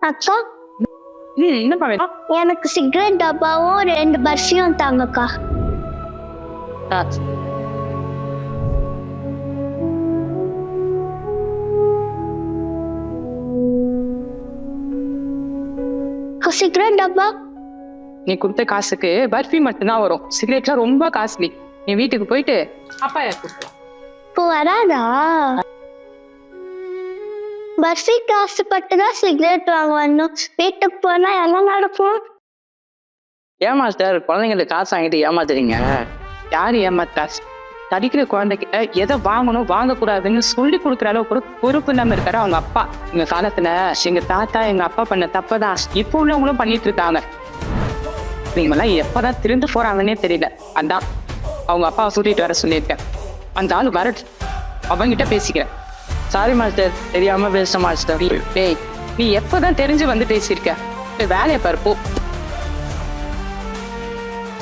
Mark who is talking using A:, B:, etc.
A: அக்கா,
B: என்னப்பா வேணும்?
A: எனக்கு சிகரெட் டப்பாவும் 2 பர்ஃபியும் தாங்கக்கா.
B: ஆ,
A: அக்கா, சிகரெட் டப்பா.
B: நீ கொடுத்த காசுக்கு பர்ஃபி மட்டும்தான் வரும். சிகரெட்லாம் ரொம்ப காஸ்ட்லி. நீ வீட்டுக்கு போயிட்டு அப்பா கொடுக்கலாம்.
A: இப்போ வராதா? பர்ஃபிக்கு ஆசைப்பட்டுதான் சிகரெட் வாங்க வரணும். வீட்டுக்கு போனா என்ன நடக்கும்?
C: ஏன் மாஸ்டர் குழந்தைங்களுக்கு காசு வாங்கிட்டு ஏமாத்துறீங்க?
B: யாரு ஏமாத்தா? தடிக்கிற குழந்தைகிட்ட எதை வாங்கணும் வாங்கக்கூடாதுன்னு சொல்லி கொடுக்குற அளவுக்கு கூட பொறுப்பு இல்லாம இருக்காரு அவங்க அப்பா. எங்க காலத்துல எங்க தாத்தா எங்க அப்பா பண்ண தப்பதான் இப்போ உள்ளவங்களும் பண்ணிட்டு இருக்காங்க. நீங்கெல்லாம் எப்பதான் திருந்து போறாங்கன்னே தெரியல. அதான் அவங்க அப்பாவை கூட்டிட்டு வர சொல்லியிருக்கேன். அந்த ஆள் வரட்டு, அவங்கிட்ட பேசிக்கிறேன்.
C: சாரி மாஸ்டர், தெரியாம பேச மாஸ்டர்.
B: டேய், நீ எப்பதான் தெரிஞ்சு வந்து பேசியிருக்க? வேலையை பாரு போ.